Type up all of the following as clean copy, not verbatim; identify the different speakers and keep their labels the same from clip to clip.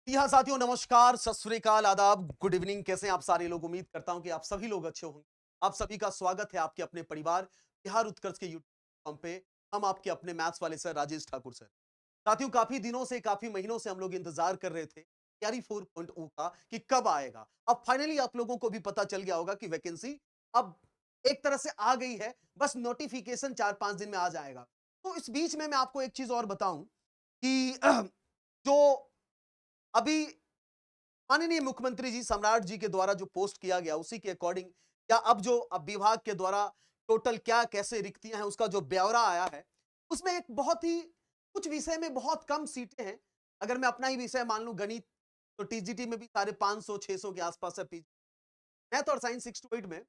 Speaker 1: जी हाँ साथियों, नमस्कार, सत श्री अकाल, आदाब, गुड इवनिंग। कैसे हैं आप सारे लोग? उम्मीद करता हूं कि आप सभी लोग अच्छे होंगे। आप सभी का स्वागत है आपके अपने परिवार बिहार उत्कर्ष के यूट्यूब प्लेटफॉर्म पे। हम आपके अपने मैथ्स वाले सर राजेश ठाकुर सर। साथियों, काफी दिनों से, काफी महीनों से हम लोग इंतजार कर रहे थे तैयारी 4.0 का कि कब आएगा। अब फाइनली आप लोगों को भी पता चल गया होगा कि वैकेंसी अब एक तरह से आ गई है। बस नोटिफिकेशन 4-5 दिन में आ जाएगा। तो इस बीच में मैं आपको एक चीज और बताऊं कि जो अभी माननीय मुख्यमंत्री जी सम्राट जी के द्वारा जो पोस्ट किया गया उसी के अकॉर्डिंग या अब विभाग के द्वारा टोटल क्या कैसे रिक्तियां हैं उसका जो ब्यौरा आया है, उसमें एक बहुत ही कुछ विषय में बहुत कम सीटें हैं। अगर मैं अपना ही विषय मान लूं गणित, तो टीजीटी में भी साढ़े 500-600 के आसपास है। मैथ और साइंस 6 to 8 में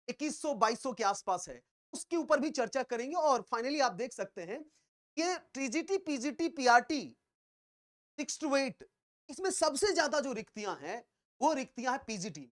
Speaker 1: 2100-2200 के आसपास है। उसके ऊपर भी चर्चा करेंगे और फाइनली आप देख सकते हैं ये टीजीटी पीजीटी पीआरटी 6 to 8, इसमें सबसे ज्यादा जो रिक्तियां हैं वो रिक्तियां हैं पीजीटी।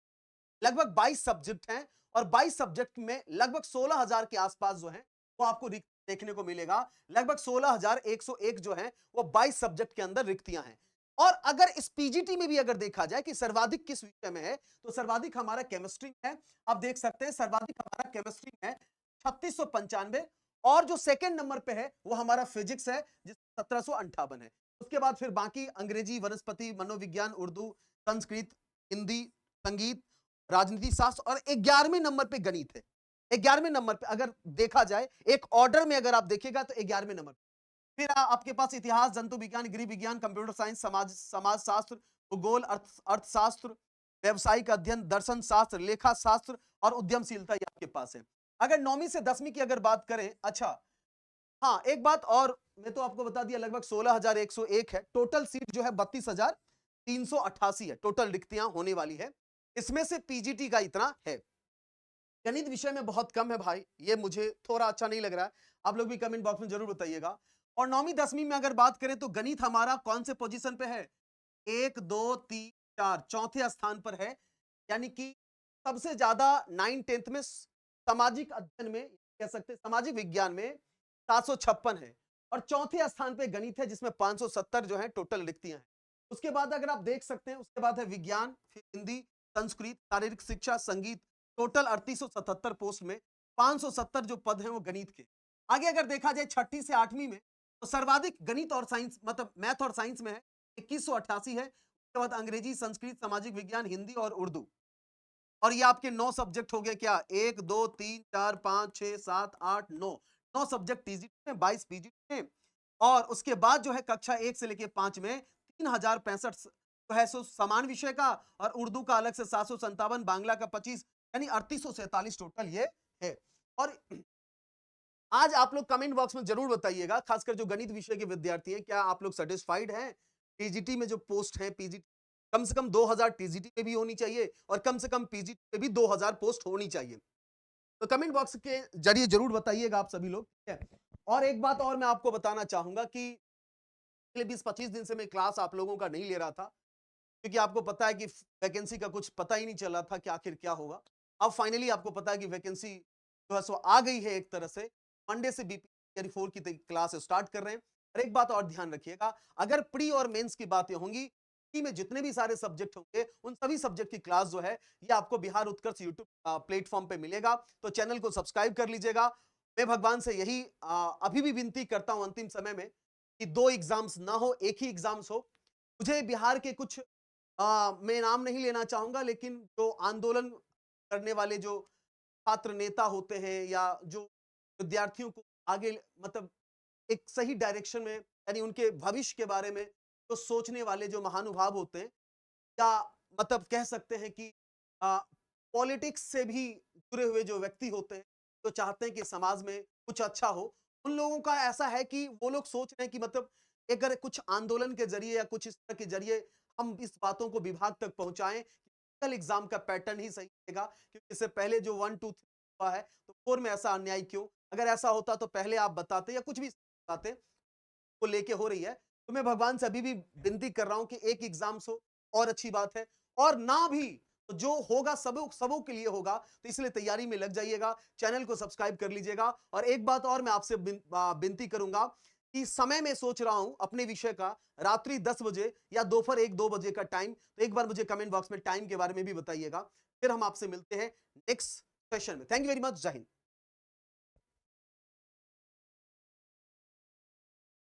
Speaker 1: लगभग 22 सब्जेक्ट हैं और 22 सब्जेक्ट में लगभग 16,000 के आसपास जो है वो आपको रिक्त देखने को मिलेगा। लगभग 16,101 जो है वो 22 सब्जेक्ट के अंदर रिक्तियां हैं। और अगर इस पीजीटी में भी अगर देखा जाए कि सर्वाधिक किस विषय में है, तो सर्वाधिक हमारा केमिस्ट्री है। आप देख सकते हैं सर्वाधिक हमारा केमिस्ट्री है 3695। और जो सेकंड नंबर पे है वो हमारा फिजिक्स है जिस 1758 है। उसके बाद फिर बाकी अंग्रेजी, वनस्पति, मनोविज्ञान, उर्दू, संस्कृत, हिंदी, संगीत, राजनीति शास्त्र और 11वें नंबर पे गणित है। 11वें नंबर पे अगर देखा जाए एक ऑर्डर में अगर आप देखिएगा तो 11वें नंबर। फिर आपके पास इतिहास, जंतु विज्ञान, गृह विज्ञान, कंप्यूटर साइंस, समाज समाज शास्त्र, भूगोल, अर्थशास्त्र, व्यवसायिक अध्ययन, दर्शन शास्त्र, लेखा शास्त्र और उद्यमशीलता ये आपके पास है। अगर 9वीं से 10वीं की अगर बात करें, अच्छा हाँ, एक बात और मैं तो आपको बता दिया, लगभग 16,101 है। टोटल सीट जो है 32,388 है। टोटल रिक्तियां होने वाली है। इसमें से पीजीटी का इतना है। गणित विषय में बहुत कम है भाई, ये मुझे थोड़ा अच्छा नहीं लग रहा है। आप लोग भी कमेंट बॉक्स में जरूर बताइएगा। और 9वीं 10वीं में अगर बात करें तो गणित हमारा कौन से पोजीशन पे है? 1 2 3 4 चौथे स्थान पर है। यानी कि सबसे ज्यादा 9 10th में सामाजिक अध्ययन में कह सकते हैं, सामाजिक विज्ञान में 756 है। और चौथे स्थान पे गणित है जिसमें 570 जो है टोटल रिक्तियां हैं। उसके बाद अगर आप देख सकते हैं, उसके बाद है विज्ञान, फिर हिंदी, संस्कृत, शारीरिक शिक्षा, संगीत। टोटल 3877 पोस्ट में 570 जो पद हैं वो गणित के। आगे अगर देखा जाए छठी से 8वीं में, तो सर्वाधिक गणित और साइंस मतलब मैथ और साइंस में है, 2188 है। उसके बाद अंग्रेजी, संस्कृत, सामाजिक विज्ञान, हिंदी और उर्दू। और ये आपके 9 सब्जेक्ट हो गए क्या? 1 2 3 4 5 6 7 8 9, 9 सब्जेक्ट टीजीटी में, 22 पीजीटी में। और उसके बाद जो है कक्षा 1 से लेके 5 में 3065 जो है सो समान विषय का, और उर्दू का अलग से 757, बांग्ला का 25, यानी 3847 टोटल ये है। और आज आप लोग कमेंट बॉक्स में जरूर बताइएगा, खासकर जो गणित विषय के विद्यार्थी हैं, क्या आप लोग सेटिस्फाइड हैं? टीजीटी में जो पोस्ट है, पीजीटी कम से कम 2000 टीजीटी पे भी होनी चाहिए और कम से कम पीजीटी पे भी 2000 पोस्ट होनी चाहिए। तो कमेंट बॉक्स के जरिए जरूर बताइएगा आप सभी लोग, ठीक है? और एक बात और मैं आपको बताना चाहूंगा कि पिछले 20-25 दिन से मैं क्लास आप लोगों का नहीं ले रहा था, क्योंकि आपको पता है कि वैकेंसी का कुछ पता ही नहीं चला था कि आखिर क्या होगा। अब फाइनली आपको पता है कि वैकेंसी जो है सो आ गई है एक तरह से। मंडे से बीपी 4 की क्लास स्टार्ट कर रहे हैं। और एक बात और ध्यान रखिएगा, अगर प्री और मेंस की बातें होंगी, प्री में जितने भी सारे सब्जेक्ट होंगे उन सभी सब्जेक्ट की क्लास जो है ये आपको बिहार उत्कर्ष यूट्यूब प्लेटफॉर्म पे मिलेगा। तो चैनल को सब्सक्राइब कर लीजिएगा। मैं भगवान से यही अभी भी विनती करता हूं अंतिम समय में कि 2 एग्जाम्स ना हो, एक ही एग्जाम्स हो। मुझे बिहार के कुछ मैं नाम नहीं लेना चाहूंगा, लेकिन जो आंदोलन करने वाले जो छात्र नेता होते हैं या जो विद्यार्थियों को आगे मतलब एक सही डायरेक्शन में, यानी उनके भविष्य के बारे में जो सोचने वाले जो महानुभाव होते हैं, या मतलब कह सकते हैं कि पॉलिटिक्स से भी जुड़े हुए जो व्यक्ति होते हैं, जो चाहते हैं कि समाज में कुछ अच्छा हो, उन लोगों का ऐसा है कि वो लोग सोच रहे हैं कि मतलब अगर कुछ आंदोलन के जरिए या कुछ इस तरह के जरिए हम इस बातों को विभाग तक पहुंचाएं, कल एग्जाम का पैटर्न ही सही रहेगा। क्योंकि इससे पहले जो 1 2 3 हुआ है, तो 4 में ऐसा अन्याय क्यों? अगर ऐसा होता तो पहले आप बताते या कुछ भी बताते को लेके हो रही है। तो मैं भगवान से अभी भी विनती कर रहा हूं कि एक एग्जाम्स हो और अच्छी बात है, और ना भी तो जो होगा सबों सबों के लिए होगा। तो इसलिए तैयारी में लग जाइएगा, चैनल को सब्सक्राइब कर लीजिएगा। और एक बात और मैं आपसे विनती करूंगा कि समय में सोच रहा हूं अपने विषय का रात्रि 10 बजे या दोपहर 1-2 बजे का टाइम, तो एक बार मुझे कमेंट बॉक्स में टाइम के बारे में भी बताइएगा। फिर हम आपसे मिलते हैं नेक्स्ट सेशन में। Thank you very much. जय हिंद।